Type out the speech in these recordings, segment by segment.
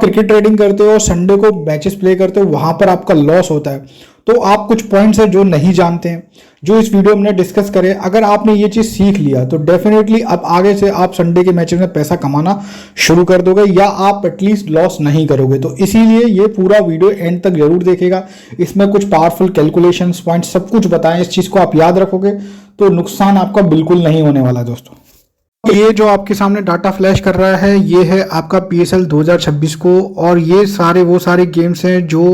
Cricket trading करते हो और संडे को मैचेस प्ले करते हो, वहां पर आपका लॉस होता है। तो आप कुछ पॉइंट्स है जो नहीं जानते हैं, जो इस वीडियो में हमने डिस्कस करे। अगर आपने ये चीज़ सीख लिया तो डेफिनेटली अब आगे से आप संडे के मैचेस में पैसा कमाना शुरू कर दोगे, या आप एटलीस्ट लॉस नहीं करोगे। तो इसीलिए ये पूरा वीडियो एंड तक जरूर देखेगा। इसमें कुछ पावरफुल कैलकुलेशंस पॉइंट्स सब कुछ बताएं। इस चीज़ को आप याद रखोगे तो नुकसान आपका बिल्कुल नहीं होने वाला दोस्तों। ये जो आपके सामने डाटा फ्लैश कर रहा है, ये है आपका PSL 2026 को, और ये वो सारे गेम्स हैं जो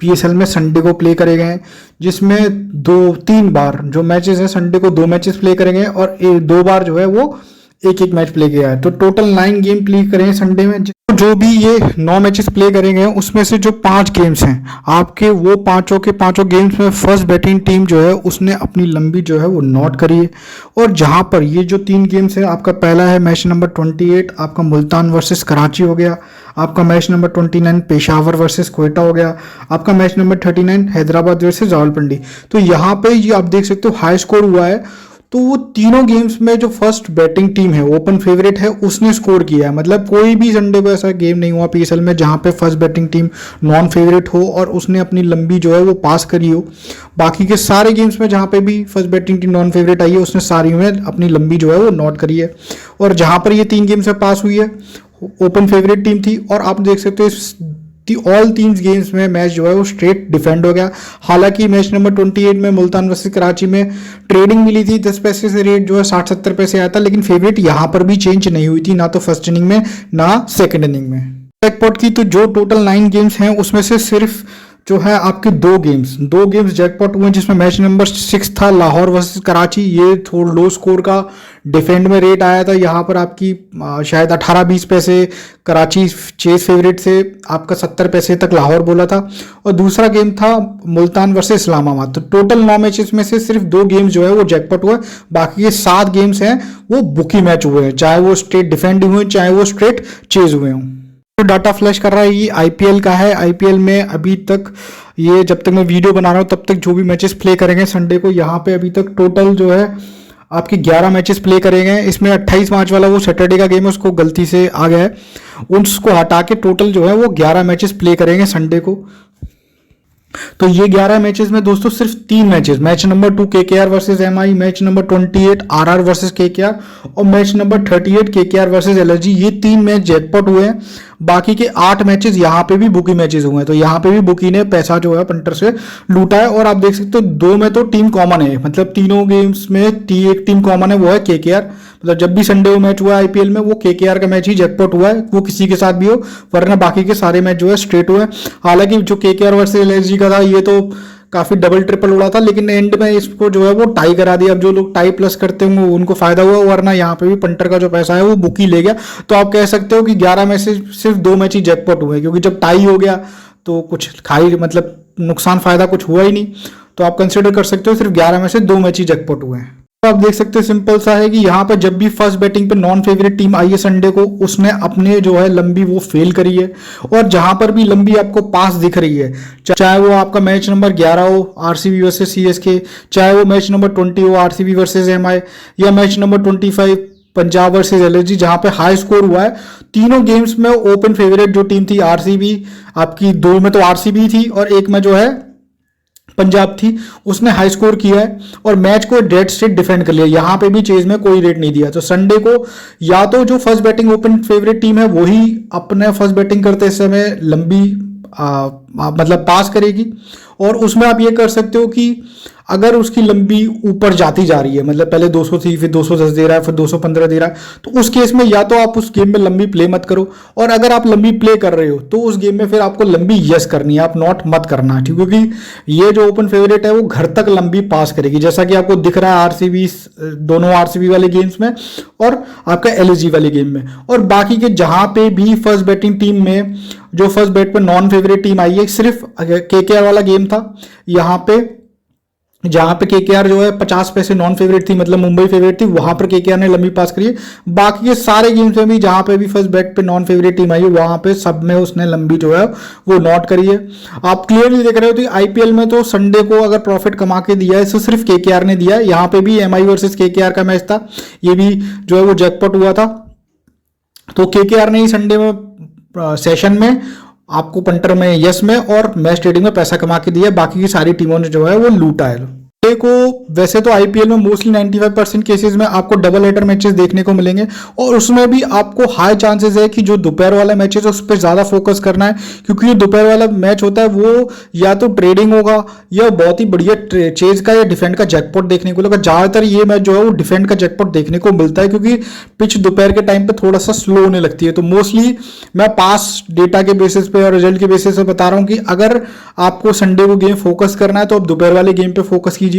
PSL में संडे को प्ले करे गए हैं, जिसमें 2-3 बार जो मैचेस हैं संडे को 2 मैचेस प्ले करेंगे और 2 बार जो है वो एक मैच प्ले किया है। तो टोटल 9 गेम प्ले करेंगे संडे में। जो भी ये 9 मैचेस प्ले करेंगे उसमें से जो 5 गेम्स हैं आपके, वो पांचों के पांचों गेम्स में फर्स्ट बैटिंग टीम जो है उसने अपनी लंबी जो है वो नोट करी है। और जहां पर ये जो 3 गेम्स है, आपका पहला है मैच नंबर 28 आपका मुल्तान वर्सेस कराची हो गया, आपका match number 29 Peshawar versus Quetta हो गया, आपका match number 39 Hyderabad versus Rawalpindi. तो यहाँ पे ये आप देख सकते हो हाई स्कोर हुआ है। तो वो तीनों गेम्स में जो फर्स्ट बैटिंग टीम है, ओपन फेवरेट है, उसने स्कोर किया है। मतलब कोई भी संडे को ऐसा गेम नहीं हुआ PSL में जहां पे first batting team non favourite हो और उसने अपनी लंबी जो है वो पास करी हो। बाकी के सारे गेम्स में जहां पे भी first batting team non favourite I है, उसने सारी में अपनी लंबी जो है वो नोट करी है। और जहां पर ये 3 गेम्स में पास हुई है, ओपन फेवरेट टीम थी। और आप देख सकते हो ऑल 3 गेम्स में मैच जो है वो स्ट्रेट डिफेंड हो गया। हालांकि मैच नंबर 28 में मुल्तान वर्सेस कराची में ट्रेडिंग मिली थी, 10 पैसे से रेट जो है 60-70 पैसे आया था, लेकिन फेवरेट यहां पर भी चेंज नहीं हुई थी, ना तो फर्स्ट इनिंग में ना सेकंड इनिंग में। जैकपॉट की तो जो टोटल 9 गेम्स हैं उसमें से सिर्फ जो है आपके 2 गेम्स जैकपॉट हुए, जिसमें मैच नंबर 6 था लाहौर वर्सेस कराची। ये थोड़ा लो स्कोर का डिफेंड में रेट आया था। यहाँ पर आपकी शायद 18-20 पैसे कराची चेस फेवरेट से आपका 70 पैसे तक लाहौर बोला था। और दूसरा गेम था मुल्तान वर्सेस इस्लामाबाद। तो टोटल 9 मैचेस में से सिर्फ 2 गेम्स जो है वो जैकपॉट हुआ, बाकी के 7 गेम्स हैं वो बुकी मैच हुए हैं, चाहे वो स्ट्रेट डिफेंडिंग हुए चाहे वो स्ट्रेट चेज हुए हों। जो डाटा फ्लैश कर रहा है ये IPL का है। IPL में अभी तक ये जब तक मैं वीडियो बना रहा हूँ तब तक जो भी मैचेस प्ले करेंगे संडे को, यहाँ पे अभी तक टोटल जो है आपके 11 मैचेस प्ले करेंगे। इसमें 28 मार्च वाला वो सैटरडे का गेम है, उसको गलती से आ गया है, उसको हटा के टोटल जो है वो 11 मैचेस प्ले करेंगे संडे को। तो ये 11 मैचेस में दोस्तों सिर्फ 3 matches, match number 2 KKR versus MI, match number 28 RR versus KKR और match number 38 KKR versus LSG, ये 3 मैच जैकपॉट हुए हैं। बाकी के 8 मैचेस यहाँ पे भी बुकी मैचेस हुए हैं। तो यहाँ पे भी बुकी ने पैसा जो है पंटर से लूटा है। और आप देख सकते हो 2 में तो टीम कॉमन है, मतलब तीनों गेम्स में एक टीम कॉमन है, वो है KKR। मतलब जब भी संडे को मैच हुआ है IPL में, वो KKR का मैच ही जैकपॉट हुआ है, वो किसी के साथ भी हो, वरना बाकी के सारे मैच जो है स्ट्रेट हुए। हालांकि जो KKR वर्सेस LSG का था ये तो काफी डबल ट्रिपल उड़ा था, लेकिन एंड में इसको जो है वो टाई करा दिया। अब जो लोग टाई प्लस करते होंगे उनको फायदा हुआ, वरना यहाँ पे भी पंटर का जो पैसा है वो बुकी ले गया। तो आप कह सकते हो कि 11 में से सिर्फ 2 मैच ही जैकपॉट हुए, क्योंकि जब टाई हो गया तो कुछ खाई मतलब नुकसान फायदा कुछ हुआ ही नहीं। तो आप कंसिडर कर सकते हो सिर्फ 11 में से 2 मैच ही जैकपॉट हुए हैं। तो आप देख सकते हो सिंपल सा है कि यहाँ पर जब भी फर्स्ट बैटिंग पे नॉन फेवरेट टीम आई है संडे को, उसने अपने जो है लंबी वो फेल करी है। और जहां पर भी लंबी आपको पास दिख रही है, चाहे वो आपका मैच नंबर 11 हो RCB वर्सेस CSK, चाहे वो मैच नंबर 20 हो RCB वर्सेस MI, या match number 25 Punjab versus LSG, जहां पे हाई स्कोर हुआ है। तीनों गेम्स में ओपन फेवरेट जो टीम थी RCB, आपकी 2 में तो RCB थी और 1 में जो है पंजाब थी, उसने हाई स्कोर किया है और मैच को डेड स्ट्रेट डिफेंड कर लिया। यहां पे भी चेज में कोई रेट नहीं दिया। तो संडे को या तो जो first batting open favourite team है वही अपने फर्स्ट बैटिंग करते समय लंबी मतलब पास करेगी, और उसमें आप ये कर सकते हो कि अगर उसकी लंबी ऊपर जाती जा रही है, मतलब पहले 200 थी फिर 210 दे रहा है फिर 215 दे रहा है, तो उस केस में या तो आप उस गेम में लंबी प्ले मत करो, और अगर आप लंबी प्ले कर रहे हो तो उस गेम में फिर आपको लंबी यस करनी है, आप नॉट मत करना, ठीक है? क्योंकि ये जो ओपन फेवरेट है वो घर तक लंबी पास करेगी, जैसा कि आपको दिख रहा है RCB, दोनों RCB वाले गेम्स में और आपका LSG वाले गेम में। और बाकी के जहां पे भी फर्स्ट बैटिंग टीम में जो फर्स्ट बैट पे नॉन फेवरेट टीम आई है, सिर्फ KKR वाला गेम था यहाँ पे, जहां पे KKR जो है 50 पैसे नॉन फेवरेट थी, मतलब मुंबई फेवरेट थी, वहां पर KKR ने लंबी पास करी है। बाकी के सारे गेम्स में भी जहां पे भी फर्स्ट बैट पे नॉन फेवरेट टीम आई है वहां पे सब में उसने लंबी जो है वो नॉट करी है। आप क्लियरली देख रहे हो तो IPL में तो संडे को अगर प्रॉफिट कमा के दिया है तो सिर्फ KKR ने दिया है। यहाँ पे भी MI वर्सेस KKR का मैच था, ये भी जो है वो जैकपॉट हुआ था, तो KKR ने ही संडे में सेशन में आपको पंटर में यस में और मैच ट्रेडिंग में पैसा कमा के दिया, बाकी की सारी टीमों ने जो है वो लूटा है। को वैसे तो आईपीएल में मोस्टली 95% केसेस में आपको डबल हेडर मैचेस देखने को मिलेंगे और उसमें भी आपको हाई चांसेस है कि जो दोपहर वाला मैच है उस पर ज़्यादा फोकस करना है, क्योंकि जो दोपहर वाला मैच होता है वो या तो ट्रेडिंग होगा या बहुत ही बढ़िया चेज का या डिफेंड का जैकपॉट देखने को मिलेगा। ज़्यादातर ये मैच जो है वो डिफेंड का जैकपॉट देखने को मिलता है, क्योंकि पिच दोपहर के टाइम पर थोड़ा सा स्लो होने लगती है। तो मोस्टली मैं पास डेटा के बेसिस पे और रिजल्ट के बेसिस पे बता रहा हूँ कि अगर आपको संडे को गेम फोकस करना है तो आप दोपहर वाले गेम पे फोकस कीजिए,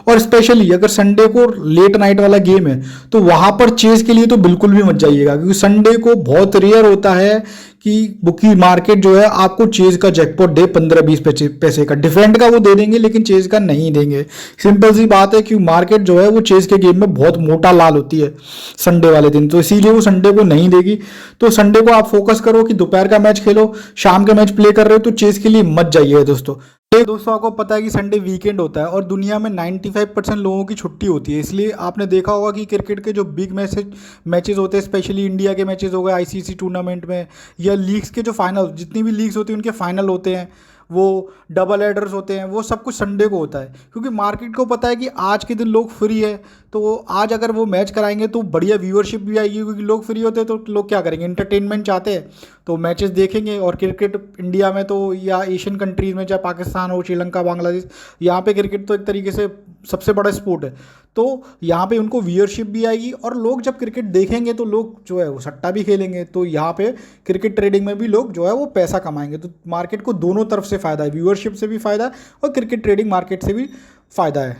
और स्पेशली अगर संडे को लेट नाइट वाला गेम है तो वहां पर चेज के लिए तो बिल्कुल भी मत जाइएगा, क्योंकि संडे को बहुत रेयर होता है कि बुकी मार्केट जो है आपको चेज का जैकपॉट दे 15-20 पैसे का। डिफेंड का वो दे देंगे लेकिन चेज का नहीं देंगे। सिंपल सी बात है कि मार्केट जो है वो चेज के गेम में बहुत मोटा लाल होती है संडे वाले दिन, तो इसीलिए वो संडे को नहीं देगी। तो संडे को आप फोकस करो कि दोपहर का मैच खेलो, शाम का मैच प्ले कर रहे हो तो चेज के लिए मत जाइए दोस्तों। दोस्तों आपको पता है कि संडे वीकेंड होता है और दुनिया में 95% लोगों की छुट्टी होती है, इसलिए आपने देखा होगा कि क्रिकेट के जो बिग मैचेस होते हैं, स्पेशली इंडिया के मैचेस हो गए आईसीसी टूर्नामेंट में, या लीग्स के जो फाइनल, जितनी भी लीग्स होती हैं उनके फाइनल होते हैं, वो डबल हेडर्स होते हैं, वो सब कुछ संडे को होता है, क्योंकि मार्केट को पता है कि आज के दिन लोग फ्री है, तो आज अगर वो मैच कराएंगे तो बढ़िया व्यूअरशिप भी आएगी, क्योंकि लोग फ्री होते हैं तो लोग क्या करेंगे, एंटरटेनमेंट चाहते हैं तो मैचेस देखेंगे। और क्रिकेट इंडिया में तो या एशियन कंट्रीज़ में, चाहे पाकिस्तान हो, श्रीलंका, बांग्लादेश, यहाँ पे क्रिकेट तो एक तरीके से सबसे बड़ा स्पोर्ट है, तो यहाँ पे उनको व्यूअरशिप भी आएगी और लोग जब क्रिकेट देखेंगे तो लोग जो है वो सट्टा भी खेलेंगे, तो यहाँ पे क्रिकेट ट्रेडिंग में भी लोग जो है वो पैसा कमाएंगे। तो मार्केट को दोनों तरफ से फ़ायदा है, व्यूअरशिप से भी फ़ायदा है और क्रिकेट ट्रेडिंग मार्केट से भी फ़ायदा है।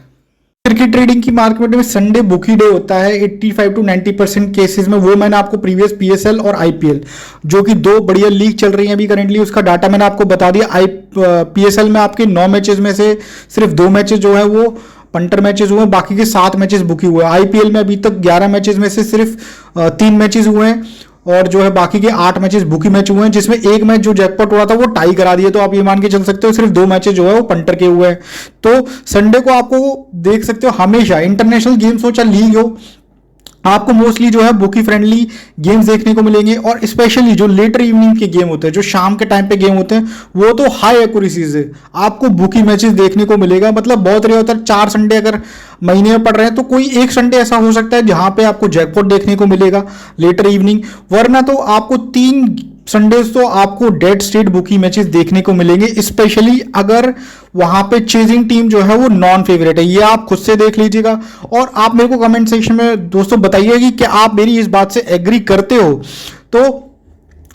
क्रिकेट ट्रेडिंग की मार्केट में संडे बुकी डे होता है 85 to 90% केसेस में। वो मैंने आपको प्रीवियस पीएसएल और आईपीएल, जो कि दो बढ़िया लीग चल रही हैं अभी करेंटली, उसका डाटा मैंने आपको बता दिया। पीएसएल में आपके 9 मैचेस में से सिर्फ 2 मैचेस जो है वो पंटर मैचेस हुए, बाकी के 7 मैचेस बुकी हुए। आईपीएल में अभी तक 11 मैचेस में से सिर्फ 3 मैचेस हुए हैं और जो है बाकी के 8 मैचेस बुकी मैच हुए हैं, जिसमें एक मैच जो जैकपॉट हुआ था वो टाई करा दिया। तो आप ये मान के चल सकते हो सिर्फ 2 मैचेस जो है वो पंटर के हुए हैं। तो संडे को आपको देख सकते हो हमेशा इंटरनेशनल गेम्स हो चाहे लीग हो, आपको मोस्टली जो है बुकी फ्रेंडली गेम्स देखने को मिलेंगे। और स्पेशली जो लेटर इवनिंग के गेम होते हैं, जो शाम के टाइम पे गेम होते हैं, वो तो हाई एक्यूरेसी से आपको बुकी मैचेस देखने को मिलेगा। मतलब बहुत रेयर होता है 4 संडे अगर महीने में पड़ रहे हैं तो कोई एक संडे ऐसा हो सकता है जहां पे आपको जैकपॉट देखने को मिलेगा लेटर इवनिंग, वरना तो आपको 3 संडेज तो आपको डेड स्ट्रेट बुकी मैचेस देखने को मिलेंगे, स्पेशली अगर वहां पे चेजिंग टीम जो है वो नॉन फेवरेट है। ये आप खुद से देख लीजिएगा और आप मेरे को कमेंट सेक्शन में दोस्तों बताइए कि क्या आप मेरी इस बात से एग्री करते हो। तो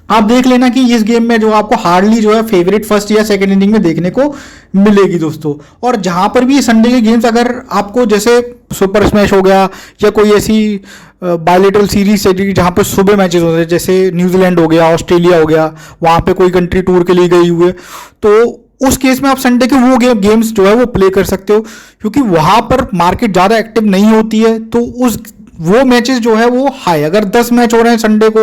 आप देख लेना कि इस गेम में जो आपको हार्डली जो है फेवरेट फर्स्ट या सेकंड इनिंग में देखने को मिलेगी दोस्तों। और जहां पर भी संडे के गेम्स अगर आपको जैसे सुपर स्मैश हो गया या कोई ऐसी बायलेटरल सीरीज है जहां पर सुबह मैचेस होते हैं, जैसे न्यूजीलैंड हो गया, ऑस्ट्रेलिया हो गया, वहां पे कोई कंट्री टूर के लिए गई हुई है, तो उस केस में आप संडे के वो गेम्स जो है वो प्ले कर सकते हो, क्योंकि वहां पर मार्केट ज़्यादा एक्टिव नहीं होती है। तो वो मैचेस जो है वो हाई, अगर 10 मैच हो रहे हैं संडे को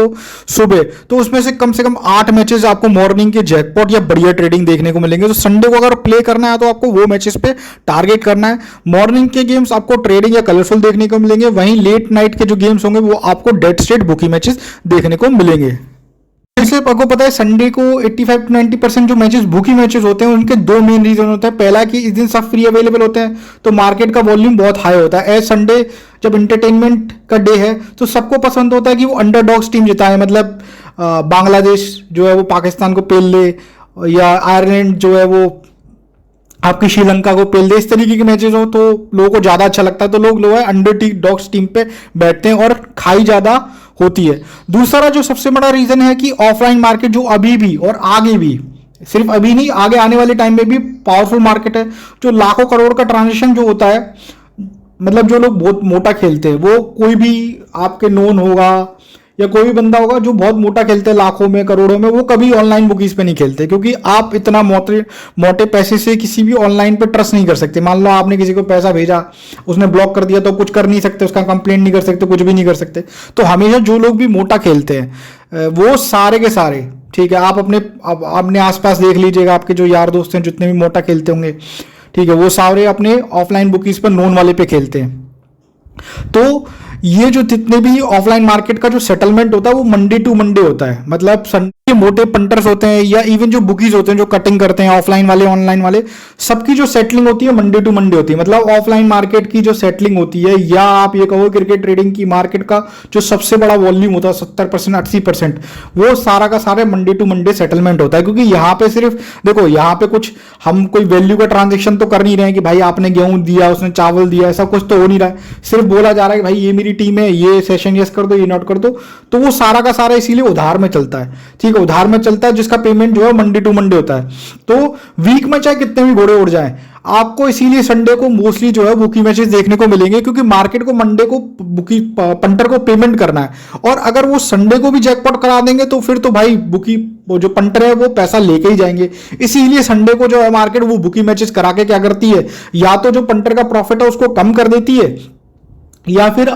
सुबह, तो उसमें से कम 8 मैचेस आपको मॉर्निंग के जैकपॉट या बढ़िया ट्रेडिंग देखने को मिलेंगे। तो संडे को अगर प्ले करना है तो आपको वो मैचेस पे टारगेट करना है। मॉर्निंग के गेम्स आपको ट्रेडिंग या कलरफुल देखने को मिलेंगे, वहीं लेट नाइट के जो गेम्स होंगे वो आपको डेड स्ट्रेट बुकी मैचेस देखने को मिलेंगे। जैसे आपको पता है संडे को 85 to 90% जो मैचेस बुकी मैचेस होते हैं उनके 2 मेन रीजन होते हैं। पहला कि इस दिन सब फ्री अवेलेबल होते हैं तो मार्केट का वॉल्यूम बहुत हाई होता है। एज संडे जब इंटरटेनमेंट का डे है तो सबको पसंद होता है कि वो अंडरडॉग्स टीम जिताए, मतलब बांग्लादेश जो है वो पाकिस्तान को पेल ले, या आयरलैंड जो है वो आपकी श्रीलंका को पेल दे। इस तरीके के मैचेस हो तो लोगों को ज़्यादा अच्छा लगता है, तो लोग है अंडरडॉग्स टीम पे बैठते हैं और खाई ज़्यादा होती है। दूसरा जो सबसे बड़ा रीजन है कि ऑफलाइन मार्केट जो अभी भी और आगे भी, सिर्फ अभी नहीं आगे आने वाले टाइम में भी पावरफुल मार्केट है। जो लाखों करोड़ का ट्रांजेक्शन जो होता है, मतलब जो लोग बहुत मोटा खेलते हैं, वो कोई भी आपके नोन होगा या कोई भी बंदा होगा जो बहुत मोटा खेलते हैं लाखों में करोड़ों में, वो कभी ऑनलाइन बुकीज पे नहीं खेलते, क्योंकि आप इतना मोटे पैसे से किसी भी ऑनलाइन पे ट्रस्ट नहीं कर सकते। मान लो आपने किसी को पैसा भेजा, उसने ब्लॉक कर दिया तो कुछ कर नहीं सकते, उसका कंप्लेंट नहीं कर सकते, कुछ भी नहीं कर सकते। तो हमेशा जो लोग भी मोटा खेलते हैं वो सारे के सारे, ठीक है, आप अपने आसपास देख लीजिएगा, आपके जो यार दोस्त हैं जितने भी मोटा खेलते होंगे, ठीक है, वो सारे अपने ऑफलाइन बुकीज पर नोन वाले पे खेलते हैं। तो ये जो जितने भी ऑफलाइन मार्केट का जो सेटलमेंट होता है वो मंडे टू मंडे होता है, मतलब संडे के मोटे पंटर्स होते हैं या इवन जो बुकीज होते हैं जो कटिंग करते हैं, ऑफलाइन वाले ऑनलाइन वाले, सबकी जो सेटलिंग होती है मंडे टू मंडे होती है। मतलब ऑफलाइन मार्केट की जो सेटलिंग होती है, या आप ये कहो क्रिकेट ट्रेडिंग की मार्केट का जो सबसे बड़ा वॉल्यूम होता है 70% 80%, वो सारा का सारा मंडे टू मंडे सेटलमेंट होता है। क्योंकि यहाँ पे सिर्फ देखो, यहाँ पे कुछ हम कोई वैल्यू का ट्रांजेक्शन तो कर नहीं रहे हैं कि भाई आपने गेहूं दिया, उसने चावल दिया, ऐसा कुछ तो हो नहीं रहा है। सिर्फ बोला जा रहा है कि भाई ये मेरी टीम है, ये सेशन यस कर दो, ये नोट कर दो। तो वो सारा का सारा इसीलिए उधार में चलता है। ठीक है, उधार में चलता है, जिसका पेमेंट जो है मंडे टू मंडे होता है। तो वीक में चाहे कितने भी घोड़े उड़ जाएं, आपको इसीलिए संडे को मोस्टली जो है बुकी मैचेस देखने को मिलेंगे, क्योंकि मार्केट को मंडे को बुकी पंटर को पेमेंट करना है। और अगर वो संडे को भी जैकपॉट करा देंगे तो फिर तो भाई बुकी वो जो पंटर है वो पैसा लेके ही जाएंगे। इसीलिए संडे को जो है मार्केट वो बुकी मैचेस करा के क्या करती है, या तो जो पंटर का प्रॉफिट है उसको कम कर देती है, या फिर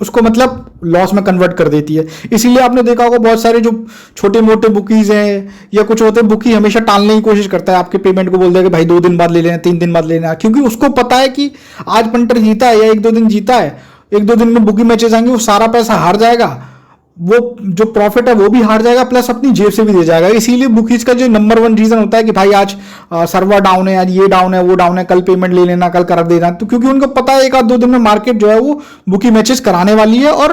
उसको मतलब लॉस में कन्वर्ट कर देती है। इसीलिए आपने देखा होगा बहुत सारे जो छोटे मोटे बुकीज हैं या कुछ होते हैं, बुकी हमेशा टालने की कोशिश करता है, आपके पेमेंट को बोल देगा कि भाई 2 दिन बाद ले लेना, 3 दिन बाद ले लेना, क्योंकि उसको पता है कि आज पंटर जीता है या 1-2 दिन जीता है, 1-2 दिन में बुकी मैचेस आएंगे, वो सारा पैसा हार जाएगा, वो जो प्रॉफिट है वो भी हार जाएगा, प्लस अपनी जेब से भी दे जाएगा। इसीलिए बुकीज का जो नंबर 1 रीजन होता है कि भाई आज सर्वर डाउन है, आज ये डाउन है, वो डाउन है, कल पेमेंट ले लेना, कल कर देना। तो क्योंकि उनको पता है 1-2 दिन में मार्केट जो है वो बुकी मैचेस कराने वाली है और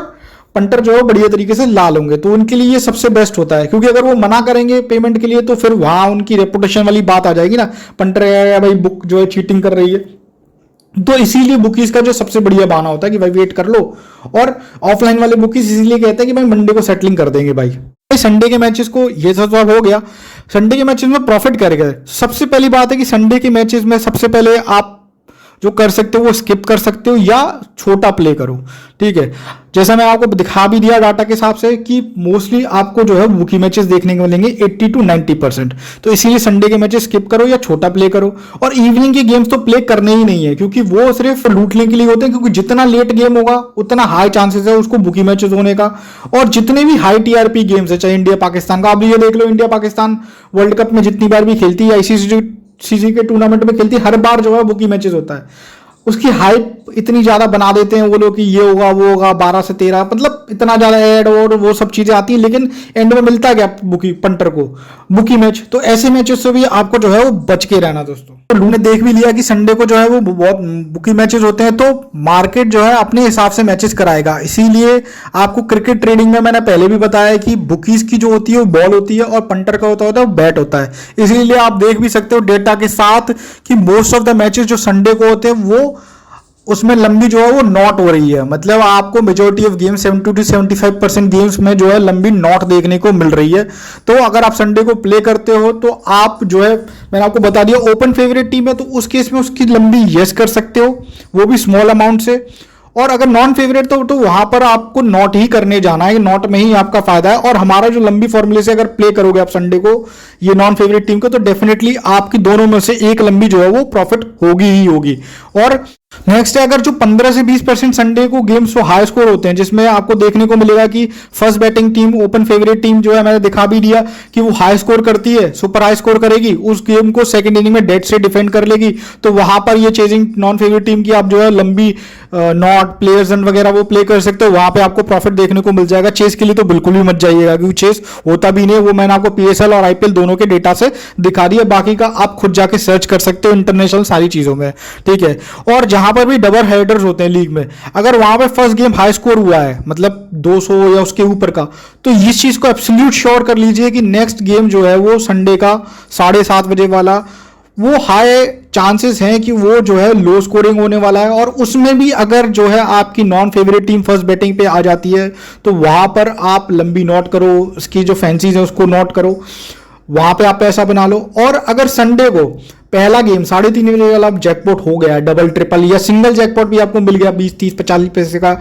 पंटर जो है बढ़िया तरीके से ला लेंगे। तो उनके लिए ये सबसे बेस्ट होता है, क्योंकि अगर वो मना करेंगे पेमेंट के लिए तो फिर वहां उनकी रेपुटेशन वाली बात आ जाएगी ना, पंटर या भाई बुक जो है चीटिंग कर रही है। तो इसीलिए बुकीज का जो सबसे बढ़िया बहाना होता है कि भाई वेट कर लो। और ऑफलाइन वाले बुकीज इसीलिए कहते हैं कि भाई मंडे को सेटलिंग कर देंगे। भाई संडे के मैचेस को ये सब हो गया, संडे के मैचेस में प्रॉफिट करेगा। सबसे पहली बात है कि संडे के मैचेस में सबसे पहले आप जो कर सकते हो वो स्किप कर सकते हो या छोटा प्ले करो। ठीक है, जैसा मैं आपको दिखा भी दिया डाटा के हिसाब से कि मोस्टली आपको जो है बुकी मैचेस देखने को मिलेंगे 80 to 90%। तो इसीलिए संडे के मैचेस स्किप करो या छोटा प्ले करो। और इवनिंग के गेम्स तो प्ले करने ही नहीं है, क्योंकि वो सिर्फ लूटने के लिए होते हैं, क्योंकि जितना लेट गेम होगा उतना हाई चांसेस है उसको बुकी मैचेस होने का। और जितने भी हाई टीआरपी गेम्स है, चाहे इंडिया पाकिस्तान का, आप ये देख लो, इंडिया पाकिस्तान वर्ल्ड कप में जितनी बार भी खेलती है, आईसीसी के टूर्नामेंट में खेलती है, हर बार जो है बुकी मैचेस होता है। उसकी हाइप इतनी ज्यादा बना देते हैं वो लोग कि ये होगा वो होगा, 12 से 13, मतलब इतना ज्यादा ऐड और वो सब चीजें आती हैं, लेकिन एंड में मिलता है क्या बुकी पंटर को, बुकी मैच। तो ऐसे मैचेस से भी आपको जो है वो बच के रहना दोस्तों। तो लोगों ने देख भी लिया कि संडे को जो है वो बहुत बुकी मैचेस होते हैं, तो मार्केट जो है अपने हिसाब से मैचेस कराएगा। इसीलिए आपको क्रिकेट ट्रेडिंग में मैंने पहले भी बताया कि बुकीज की जो होती है वो बॉल होती है और पंटर का होता है वो बैट होता है। इसीलिए आप देख भी सकते हो डेटा के साथ कि मोस्ट ऑफ द मैचेस जो संडे को होते हैं वो उसमें लंबी जो है वो नॉट हो रही है। मतलब आपको majority of game 70 to 75% games में जो है लंबी नॉट देखने को मिल रही है। तो अगर आप संडे को प्ले करते हो तो आप जो है, मैंने आपको बता दिया, ओपन फेवरेट टीम है तो उस केस में उसकी लंबी यस कर सकते हो, वो भी स्मॉल अमाउंट से। और अगर नॉन फेवरेट तो वहां पर आपको नॉट ही करने जाना है, नॉट में ही आपका फायदा है। और हमारा जो लंबी फॉर्मूले से अगर प्ले करोगे आप संडे को ये नॉन फेवरेट टीम को, तो डेफिनेटली आपकी दोनों में से एक लंबी जो है वो प्रॉफिट होगी ही होगी। और नेक्स्ट है, अगर जो 15 से 20% संडे को गेम्स वो हाई स्कोर होते हैं, जिसमें आपको देखने को मिलेगा कि first batting team, open favourite team जो है, मैंने दिखा भी दिया कि वो हाई स्कोर करती है, सुपर हाई स्कोर करेगी, उस गेम को सेकंड इनिंग में डेड से डिफेंड कर लेगी। तो वहां पर ये चेजिंग नॉन फेवरेट टीम की आप जो है लंबी नॉट प्लेयर्स वगैरह वो प्ले कर सकते हो, वहां पे आपको प्रॉफिट देखने को मिल जाएगा। चेस के लिए तो बिल्कुल भी मत जाइएगा, क्योंकि चेस होता भी नहीं, वो मैंने आपको पीएसएल और आईपीएल दोनों के डेटा से दिखा दिया। बाकी का आप खुद जाके सर्च कर सकते हो इंटरनेशनल सारी चीजों में। ठीक है, और जहां पर भी डबल हेडर्स होते हैं लीग में, अगर वहां पे फर्स्ट गेम हाई स्कोर हुआ है, मतलब 200 या उसके ऊपर का, तो इस चीज को एब्सोल्यूट श्योर कर लीजिए कि नेक्स्ट गेम जो है वो संडे का 7:30 बजे वाला, वो हाई चांसेस हैं कि वो जो है लो स्कोरिंग होने वाला है। और उसमें भी अगर जो है आपकी non favourite team first batting पे आ जाती है तो वहां पर आप लंबी नोट करो, उसकी जो फैंसीज है उसको नोट करो, वहां पे आप पैसा बना लो। और अगर संडे को पहला गेम 3:30 बजे वाला जैकपॉट हो गया, डबल ट्रिपल या सिंगल जैकपॉट भी आपको मिल गया 20, 30, 40 पैसे का,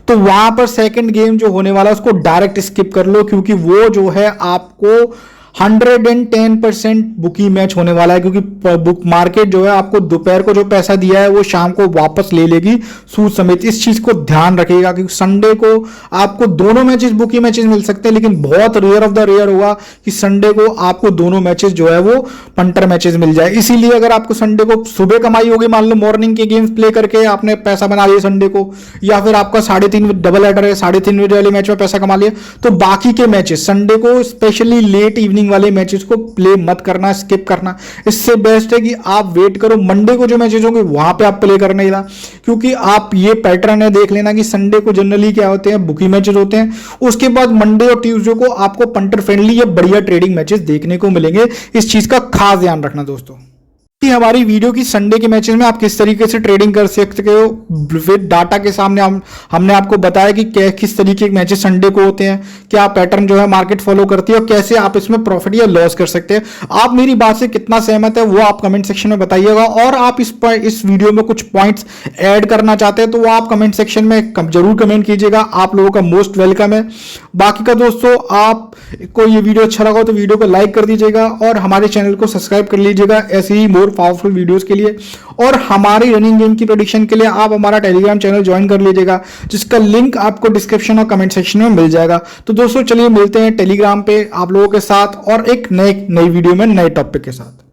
तो वहां पर सेकंड गेम जो होने वाला है उसको डायरेक्ट स्किप कर लो, क्योंकि वो जो है आपको 110% बुकी मैच होने वाला है, क्योंकि बुक मार्केट जो है आपको दोपहर को जो पैसा दिया है वो शाम को वापस ले लेगी सूद समेत। इस चीज को ध्यान रखिएगा, क्योंकि संडे को आपको दोनों मैचेस बुकी मैचेस मिल सकते हैं, लेकिन बहुत रेयर ऑफ द रेयर होगा कि संडे को आपको दोनों मैचेस जो है वो पंटर मैचेस मिल जाए। इसीलिए अगर आपको संडे को सुबह कमाई होगी, मान लो मॉर्निंग के गेम्स प्ले करके आपने पैसा बना लिया संडे को, या फिर आपका 3:30 डबल हेडर है, 3:30 बजे वाले मैच में पैसा कमा लिया, तो बाकी के मैचेस संडे को स्पेशली लेट इवनिंग वाले मैचेस को प्ले मत करना, स्किप करना। इससे बेस्ट है कि आप वेट करो मंडे को जो मैचेस होंगे वहां पे आप प्ले करने ला, क्योंकि आप ये पैटर्न है देख लेना कि संडे को जनरली क्या होते हैं, बुकी मैचेस होते हैं, उसके बाद मंडे और ट्यूसडे को आपको पंटर फ्रेंडली या बढ़िया ट्रेडिंग मैचेस देखने को मिलेंगे। इस चीज का खास ध्यान रखना दोस्तों। हमारी वीडियो की संडे के मैचेस में आप किस तरीके से ट्रेडिंग कर सकते हो विद डाटा के सामने हमने आपको बताया कि किस तरीके के मैचेस संडे को होते हैं, क्या पैटर्न जो है मार्केट फॉलो करती है और कैसे आप इसमें प्रॉफिट या लॉस कर सकते हैं। आप मेरी बात से कितना सहमत है वो आप कमेंट सेक्शन में बताइएगा, और आप इस वीडियो में कुछ पॉइंट्स ऐड करना चाहते हैं तो वो आप कमेंट सेक्शन में जरूर कमेंट कीजिएगा, आप लोगों का मोस्ट वेलकम है। बाकी का दोस्तों, आपको ये वीडियो अच्छा लगा तो वीडियो को लाइक कर दीजिएगा और हमारे चैनल को सब्सक्राइब कर लीजिएगा ऐसे ही मोर पावरफुल वीडियोस के लिए। और हमारी रनिंग गेम की प्रेडिक्शन के लिए आप हमारा टेलीग्राम चैनल ज्वाइन कर लीजिएगा, जिसका लिंक आपको डिस्क्रिप्शन और कमेंट सेक्शन में मिल जाएगा। तो दोस्तों चलिए मिलते हैं टेलीग्राम पे आप लोगों के साथ और एक नई वीडियो में नए टॉपिक के साथ।